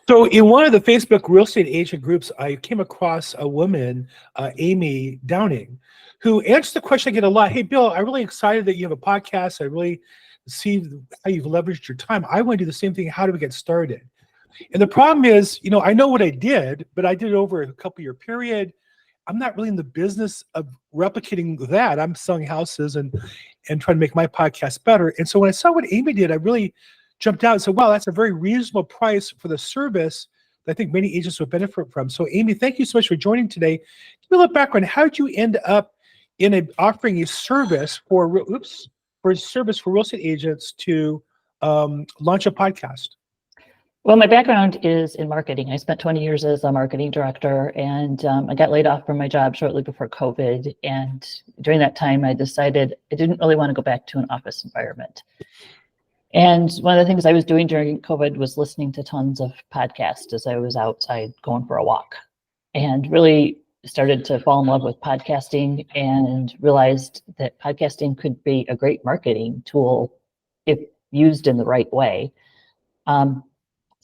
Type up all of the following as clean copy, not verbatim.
So in one of the Facebook real estate agent groups, I came across a woman, Amy Downing, who answered the question I get a lot. Hey, Bill, I'm really excited that you have a podcast. I really see how you've leveraged your time. I want to do the same thing. How do we get started? And the problem is, I know what I did, but I did it over a couple-year period. I'm not really in the business of replicating that. I'm selling houses and trying to make my podcast better. And so when I saw what Amy did, I really jumped out and said, wow, that's a very reasonable price for the service that I think many agents would benefit from. So Amy, thank you so much for joining today. Give me a little background. How did you end up offering a service for real estate agents to launch a podcast? Well, my background is in marketing. I spent 20 years as a marketing director, and I got laid off from my job shortly before COVID. And during that time, I decided I didn't really want to go back to an office environment. And one of the things I was doing during COVID was listening to tons of podcasts as I was outside going for a walk, and really started to fall in love with podcasting and realized that podcasting could be a great marketing tool if used in the right way.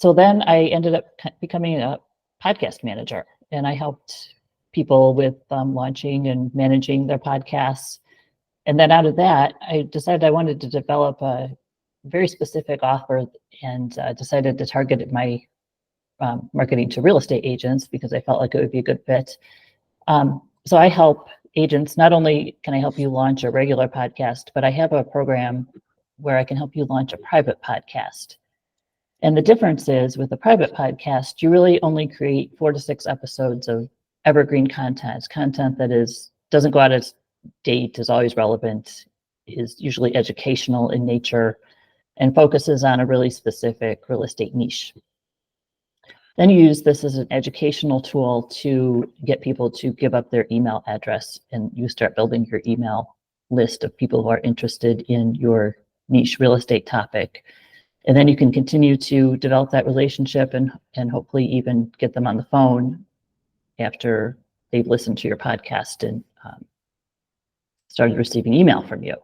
So then I ended up becoming a podcast manager, and I helped people with launching and managing their podcasts. And then out of that, I decided I wanted to develop a very specific offer, and decided to target my marketing to real estate agents because I felt like it would be a good fit. So I help agents. Not only can I help you launch a regular podcast, but I have a program where I can help you launch a private podcast. And the difference is with a private podcast, you really only create 4 to 6 episodes of evergreen content that doesn't go out of date, is always relevant, is usually educational in nature, and focuses on a really specific real estate niche. Then you use this as an educational tool to get people to give up their email address, and you start building your email list of people who are interested in your niche real estate topic. And then you can continue to develop that relationship and hopefully even get them on the phone after they've listened to your podcast and started receiving email from you.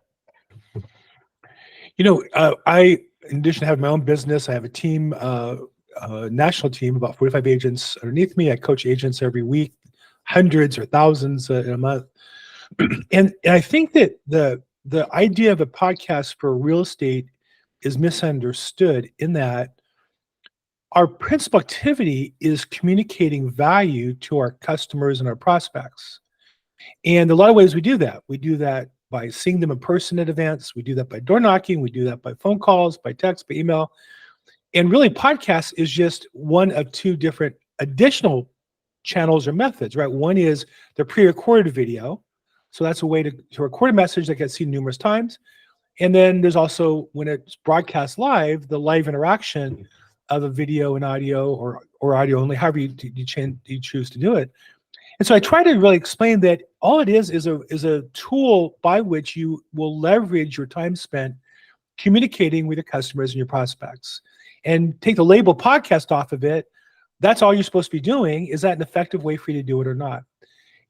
I, in addition to having my own business, I have a team, a national team, about 45 agents underneath me. I coach agents every week, hundreds or thousands in a month. And I think that the idea of a podcast for real estate is misunderstood in that our principal activity is communicating value to our customers and our prospects. And a lot of ways we do that. We do that by seeing them in person at events. We do that by door knocking. We do that by phone calls, by text, by email. And really, podcast is just one of 2 different additional channels or methods, right? One is the pre-recorded video. So that's a way to record a message that gets seen numerous times. And then there's also, when it's broadcast live, the live interaction of a video and audio, or audio only, however you choose to do it. And so I try to really explain that all it is a tool by which you will leverage your time spent communicating with your customers and your prospects. And take the label podcast off of it, that's all you're supposed to be doing. Is that an effective way for you to do it or not?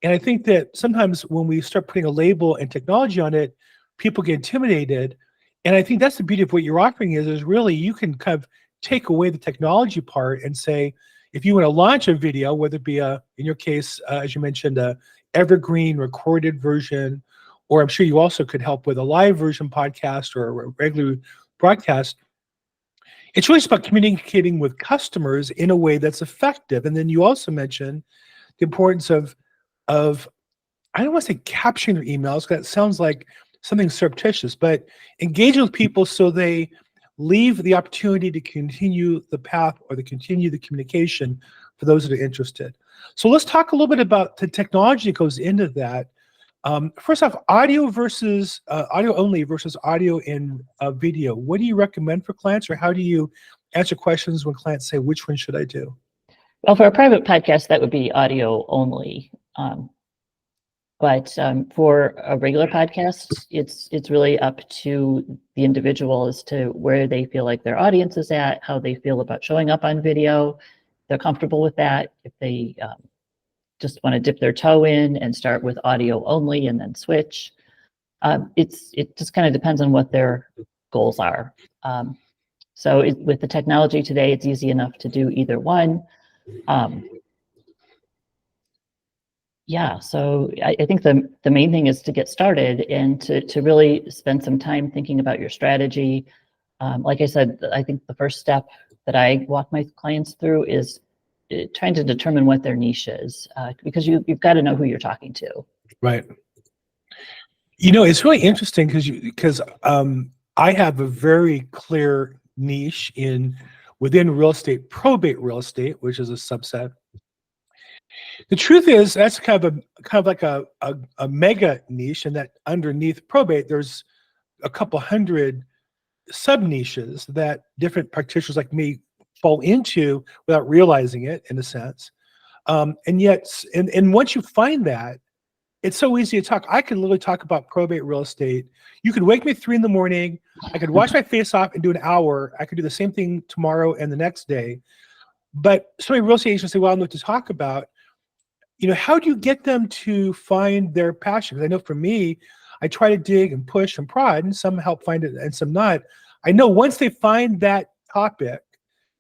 And I think that sometimes when we start putting a label and technology on it, people get intimidated. And I think that's the beauty of what you're offering is really you can kind of take away the technology part and say, if you want to launch a video, whether it be in your case, as you mentioned, a evergreen recorded version, or I'm sure you also could help with a live version podcast or a regular broadcast. It's really about communicating with customers in a way that's effective. And then you also mentioned the importance of I don't want to say capturing their emails, because that sounds like something surreptitious, but engaging with people so they leave the opportunity to continue the path or to continue the communication for those that are interested. So let's talk a little bit about the technology that goes into that. First off, audio only versus audio and video. What do you recommend for clients, or how do you answer questions when clients say, which one should I do? Well, for a private podcast, that would be audio only. But for a regular podcast, it's really up to the individual as to where they feel like their audience is at, how they feel about showing up on video. They're comfortable with that. If they just want to dip their toe in and start with audio only and then switch, it just kind of depends on what their goals are. So with the technology today, it's easy enough to do either one. Yeah, so I think the main thing is to get started and to really spend some time thinking about your strategy. Like I said, I think the first step that I walk my clients through is trying to determine what their niche is, because you've got to know who you're talking to. Right. You know, it's really interesting because I have a very clear niche within real estate, probate real estate, which is a subset. The truth is that's kind of like a mega niche, and that underneath probate, there's a couple hundred sub niches that different practitioners like me fall into without realizing it, in a sense. And yet, and once you find that, it's so easy to talk. I could literally talk about probate real estate. You could wake me at 3 a.m. I could wash my face off and do an hour. I could do the same thing tomorrow and the next day. But so many real estate agents say, well, I don't know what to talk about. You know, how do you get them to find their passion? Because I know for me, I try to dig and push and prod, and some help find it and some not. I know once they find that topic,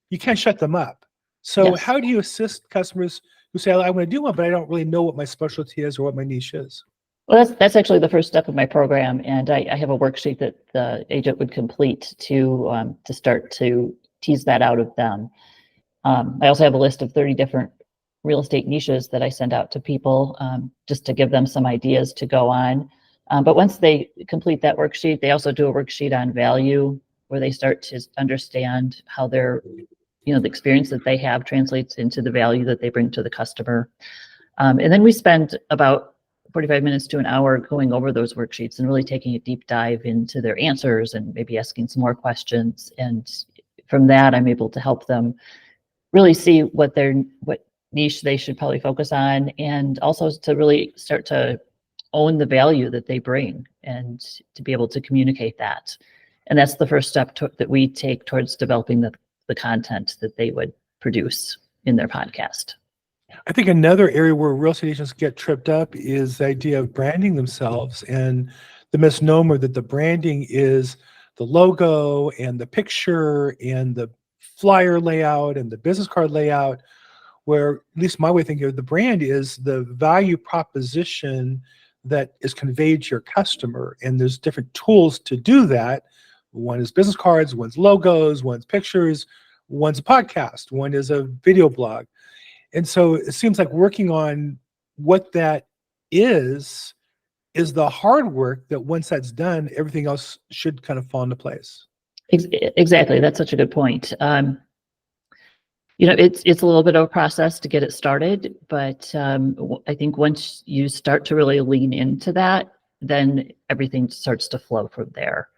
you can't shut them up. So Yes. how do you assist customers who say, I want to do one, but I don't really know what my specialty is or what my niche is? Well, that's actually the first step of my program, and I have a worksheet that the agent would complete to start to tease that out of them. I also have a list of 30 different real estate niches that I send out to people, just to give them some ideas to go on. But once they complete that worksheet, they also do a worksheet on value, where they start to understand how their, the experience that they have translates into the value that they bring to the customer. And then we spend about 45 minutes to an hour going over those worksheets and really taking a deep dive into their answers and maybe asking some more questions. And from that, I'm able to help them really see what niche they should probably focus on, and also to really start to own the value that they bring and to be able to communicate that. And that's the first step that we take towards developing the content that they would produce in their podcast. I think another area where real estate agents get tripped up is the idea of branding themselves, and the misnomer that the branding is the logo and the picture and the flyer layout and the business card layout, where, at least my way of thinking of the brand, is the value proposition that is conveyed to your customer. And there's different tools to do that. One is business cards, one's logos, one's pictures, one's a podcast, one is a video blog. And so it seems like working on what that is the hard work that once that's done, everything else should kind of fall into place. Exactly. That's such a good point. It's a little bit of a process to get it started, but I think once you start to really lean into that, then everything starts to flow from there.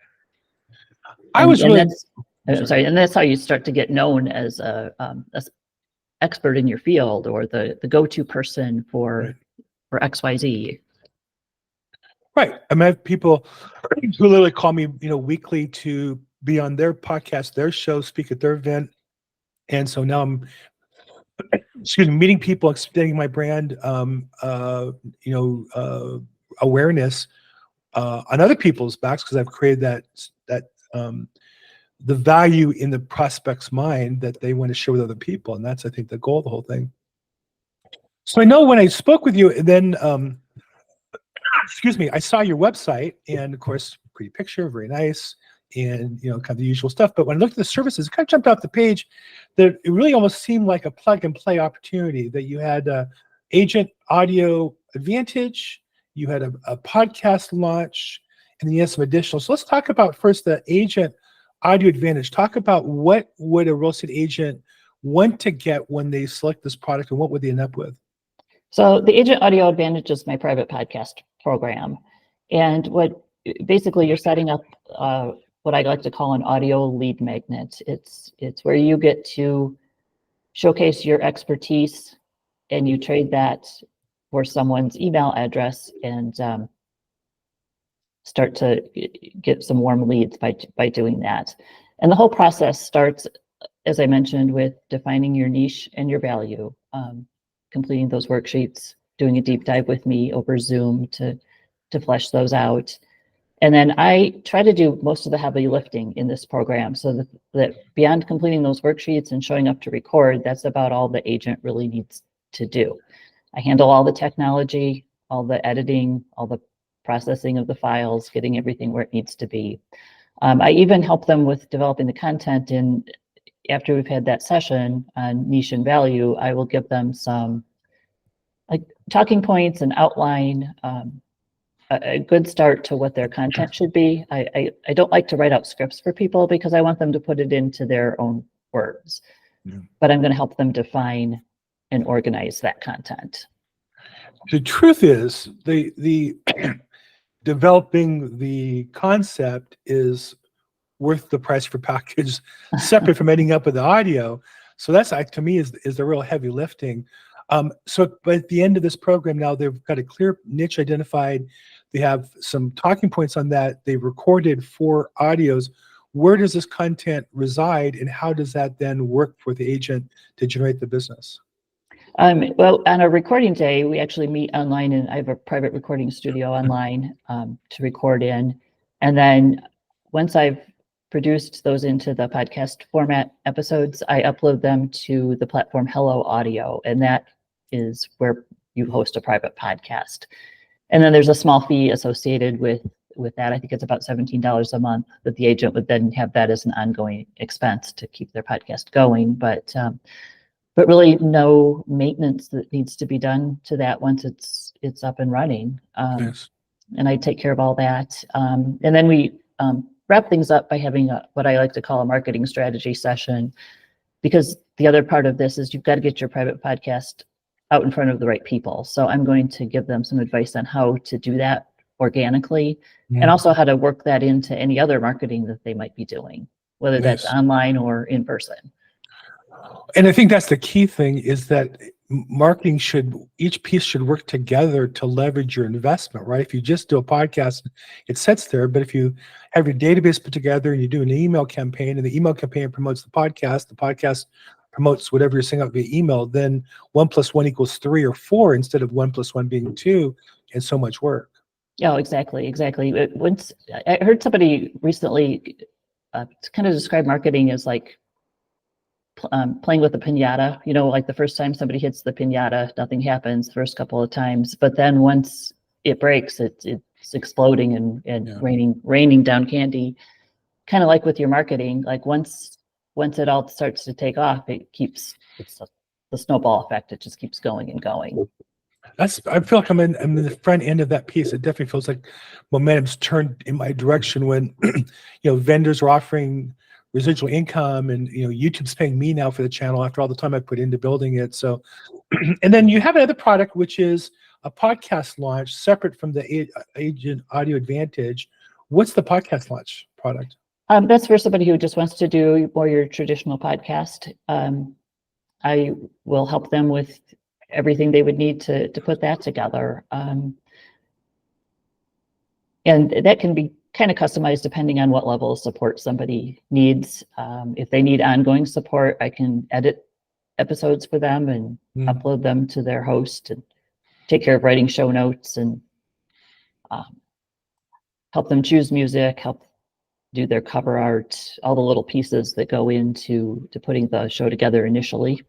And that's how you start to get known as a expert in your field, or the go-to person for XYZ. Right. I mean, I have people who literally call me, weekly to be on their podcast, their show, speak at their event. And so now I'm, meeting people, extending my brand, awareness on other people's backs, because I've created that the value in the prospect's mind that they want to share with other people, and that's, I think, the goal of the whole thing. So I know when I spoke with you, and then I saw your website, and of course, pretty picture, very nice, and kind of the usual stuff. But when I looked at the services, it kind of jumped off the page that it really almost seemed like a plug and play opportunity. That you had Agent Audio Advantage, you had a podcast launch, and then you had some additional. So let's talk about first the Agent Audio Advantage. Talk about what would a real estate agent want to get when they select this product, and what would they end up with? So the Agent Audio Advantage is my private podcast program. And basically you're setting up what I like to call an audio lead magnet. It's where you get to showcase your expertise, and you trade that for someone's email address, and start to get some warm leads by doing that. And the whole process starts, as I mentioned, with defining your niche and your value, completing those worksheets, doing a deep dive with me over Zoom to flesh those out. And then I try to do most of the heavy lifting in this program, so that beyond completing those worksheets and showing up to record, that's about all the agent really needs to do. I handle all the technology, all the editing, all the processing of the files, getting everything where it needs to be. I even help them with developing the content, and after we've had that session on niche and value, I will give them some like talking points and outline, a good start to what their content should be. I don't like to write out scripts for people because I want them to put it into their own words, but I'm going to help them define and organize that content. The truth is, the developing the concept is worth the price for package, separate from ending up with the audio. So that's like, to me, is the real heavy lifting. So but at the end of this program now, they've got a clear niche identified. They have some talking points on that. They've recorded 4 audios. Where does this content reside, and how does that then work for the agent to generate the business? Well, on a recording day, we actually meet online, and I have a private recording studio online to record in. And then once I've produced those into the podcast format episodes, I upload them to the platform Hello Audio, and that is where you host a private podcast. And then there's a small fee associated with that. I think it's about $17 a month, but the agent would then have that as an ongoing expense to keep their podcast going. But really no maintenance that needs to be done to that once it's up and running. Yes. And I take care of all that. And then we wrap things up by having what I like to call a marketing strategy session, because the other part of this is you've got to get your private podcast out in front of the right people. So I'm going to give them some advice on how to do that organically, and also how to work that into any other marketing that they might be doing, whether that's online or in person. And I think that's the key thing, is that marketing each piece should work together to leverage your investment, right? If you just do a podcast, it sits there. But if you have your database put together and you do an email campaign, and the email campaign promotes the podcast promotes whatever you're sending out via email, then 1 + 1 = 3 or 4 instead of 1 + 1 being 2, and so much work. Oh, exactly. Once I heard somebody recently kind of describe marketing as like playing with a piñata. You know, like the first time somebody hits the piñata, nothing happens the first couple of times, but then once it breaks, it's exploding and raining down candy. Kind of like with your marketing, like once it all starts to take off, it's the snowball effect. It just keeps going and going. I feel like I'm in the front end of that piece. It definitely feels like momentum's turned in my direction when vendors are offering residual income, and YouTube's paying me now for the channel after all the time I put into building it. So, and then you have another product, which is a podcast launch separate from the Agent Audio Advantage. What's the podcast launch product? That's for somebody who just wants to do more your traditional podcast. I will help them with everything they would need to put that together. And that can be kind of customized depending on what level of support somebody needs. If they need ongoing support, I can edit episodes for them and upload them to their host, and take care of writing show notes, and help them choose music, help do their cover art, all the little pieces that go into putting the show together initially.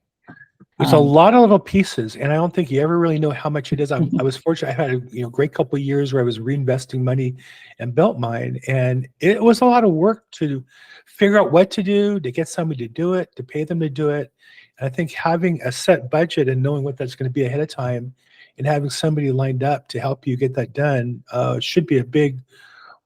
There's a lot of little pieces, and I don't think you ever really know how much it is. I was fortunate. I had a great couple of years where I was reinvesting money and built mine, and it was a lot of work to figure out what to do, to get somebody to do it, to pay them to do it. And I think having a set budget and knowing what that's going to be ahead of time, and having somebody lined up to help you get that done should be a big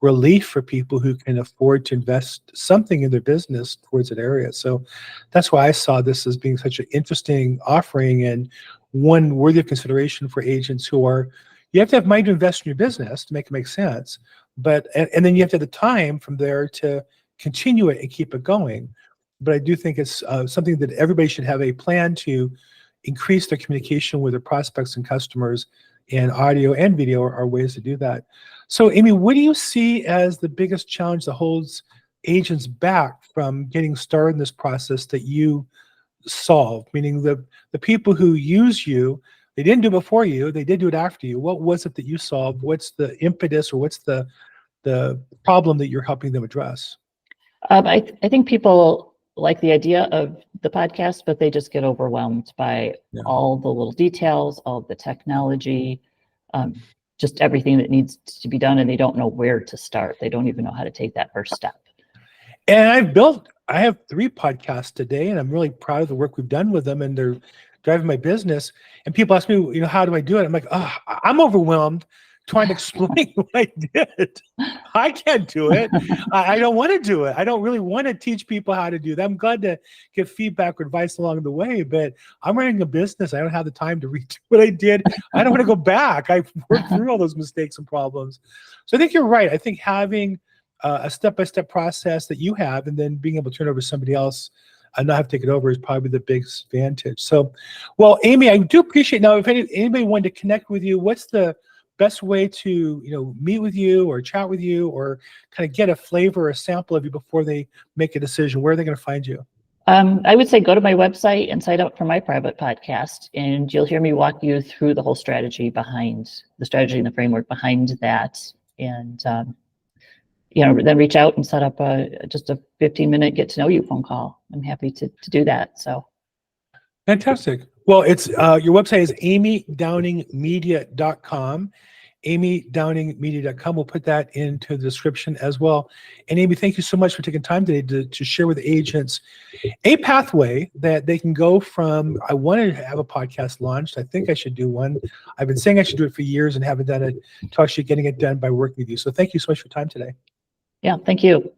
relief for people who can afford to invest something in their business towards that area. So that's why I saw this as being such an interesting offering, and one worthy of consideration for agents who you have to have money to invest in your business to make it make sense, but and then you have to have the time from there to continue it and keep it going. But I do think it's something that everybody should have a plan to increase their communication with their prospects and customers, and audio and video are ways to do that. So, Amy, what do you see as the biggest challenge that holds agents back from getting started in this process that you solve? Meaning the people who use you, they didn't do it before you, they did do it after you. What was it that you solved? What's the impetus, or what's the the problem that you're helping them address? I think people like the idea of the podcast, but they just get overwhelmed by all the little details, all the technology, just everything that needs to be done, and they don't know where to start. They don't even know how to take that first step. And I have 3 podcasts today, and I'm really proud of the work we've done with them, and they're driving my business. And people ask me, how do I do it? I'm like, I'm overwhelmed trying to explain what I did. I can't do it. I don't want to do it. I don't really want to teach people how to do that. I'm glad to give feedback or advice along the way, but I'm running a business. I don't have the time to redo what I did. I don't want to go back. I've worked through all those mistakes and problems. So I think you're right. I think having a step-by-step process that you have, and then being able to turn it over to somebody else and not have to take it over, is probably the biggest advantage. So, well, Amy, I do appreciate. Now, if anybody wanted to connect with you, what's the best way to meet with you or chat with you, or kind of get a flavor or a sample of you before they make a decision? Where are they going to find you? I would say go to my website and sign up for my private podcast, and you'll hear me walk you through the whole strategy and the framework behind that. And then reach out and set up just a 15-minute get to know you phone call. I'm happy to do that. So fantastic. Well, it's your website is amydowningmedia.com. amydowningmedia.com. We'll put that into the description as well. And Amy, thank you so much for taking time today to share with agents a pathway that they can go from, I wanted to have a podcast launched. I think I should do one. I've been saying I should do it for years and haven't done it, to actually getting it done by working with you. So thank you so much for your time today. yeah, thank you.